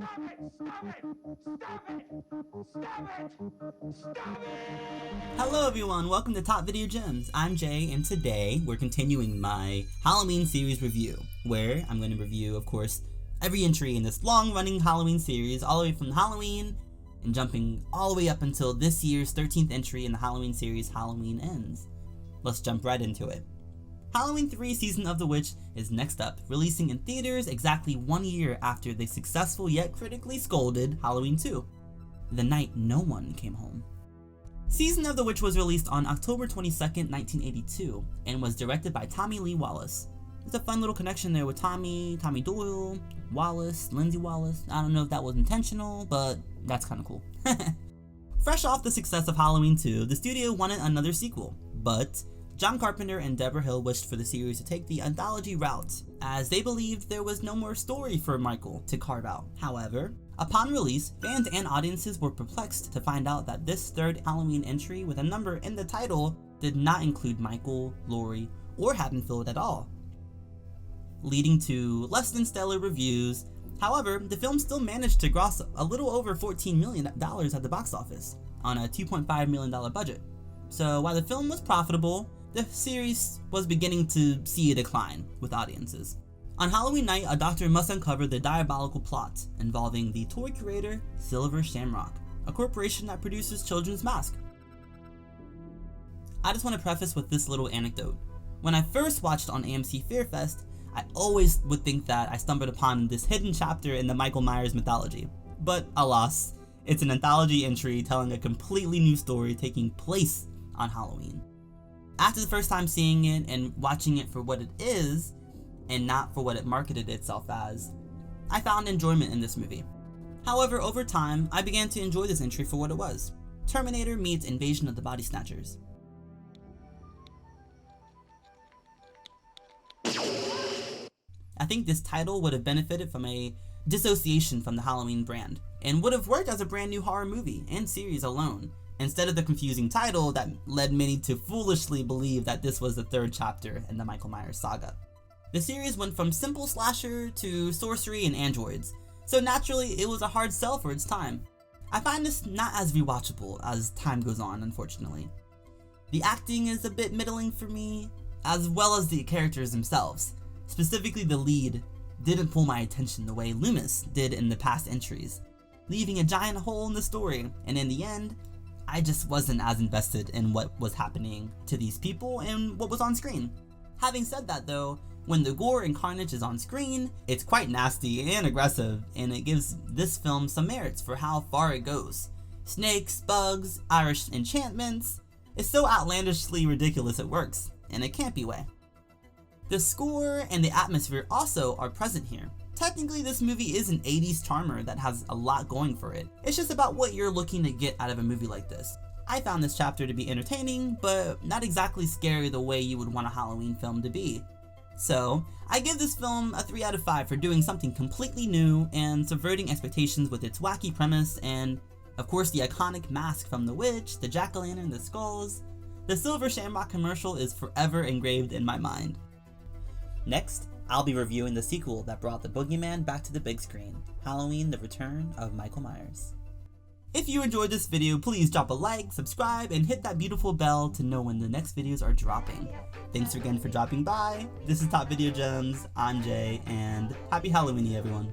Stop it! Stop it! Stop it! Stop it! Stop it! Hello everyone, welcome to Top Video Gems. I'm Jay, and today we're continuing my Halloween series review, where I'm going to review, of course, every entry in this long-running Halloween series, all the way from Halloween, and jumping all the way up until this year's 13th entry in the Halloween series, Halloween Ends. Let's jump right into it. Halloween 3 Season of the Witch is next up, releasing in theaters exactly 1 year after the successful yet critically scolded Halloween 2, the night no one came home. Season of the Witch was released on October 22nd, 1982, and was directed by Tommy Lee Wallace. There's a fun little connection there with Tommy Doyle, Wallace, Lindsay Wallace. I don't know if that was intentional, but that's kinda cool. Fresh off the success of Halloween 2, the studio wanted another sequel, but John Carpenter and Deborah Hill wished for the series to take the anthology route, as they believed there was no more story for Michael to carve out. However, upon release, fans and audiences were perplexed to find out that this third Halloween entry with a number in the title did not include Michael, Laurie, or Haddonfield at all, leading to less than stellar reviews. However, the film still managed to gross a little over $14 million at the box office on a $2.5 million budget. So while the film was profitable, the series was beginning to see a decline with audiences. On Halloween night, a doctor must uncover the diabolical plot involving the toy creator Silver Shamrock, a corporation that produces children's masks. I just want to preface with this little anecdote. When I first watched on AMC Fear Fest, I always would think that I stumbled upon this hidden chapter in the Michael Myers mythology. But alas, it's an anthology entry telling a completely new story taking place on Halloween. After the first time seeing it and watching it for what it is, and not for what it marketed itself as, I found enjoyment in this movie. However, over time, I began to enjoy this entry for what it was: Terminator meets Invasion of the Body Snatchers. I think this title would have benefited from a dissociation from the Halloween brand, and would have worked as a brand new horror movie and series alone, instead of the confusing title that led many to foolishly believe that this was the third chapter in the Michael Myers saga. The series went from simple slasher to sorcery and androids, so naturally it was a hard sell for its time. I find this not as rewatchable as time goes on, unfortunately. The acting is a bit middling for me, as well as the characters themselves. Specifically, the lead didn't pull my attention the way Loomis did in the past entries, leaving a giant hole in the story, and in the end, I just wasn't as invested in what was happening to these people and what was on screen. Having said that though, when the gore and carnage is on screen, it's quite nasty and aggressive, and it gives this film some merits for how far it goes. Snakes, bugs, Irish enchantments. It's so outlandishly ridiculous it works, in a campy way. The score and the atmosphere also are present here. Technically, this movie is an 80s charmer that has a lot going for it. It's just about what you're looking to get out of a movie like this. I found this chapter to be entertaining, but not exactly scary the way you would want a Halloween film to be. So, I give this film a 3 out of 5 for doing something completely new and subverting expectations with its wacky premise and, of course, the iconic mask from the witch, the jack-o'-lantern, the skulls. The Silver Shamrock commercial is forever engraved in my mind. Next, I'll be reviewing the sequel that brought the boogeyman back to the big screen, Halloween: The Return of Michael Myers. If you enjoyed this video, please drop a like, subscribe, and hit that beautiful bell to know when the next videos are dropping. Thanks again for dropping by. This is Top Video Gems, I'm Jay, and happy Halloween, everyone.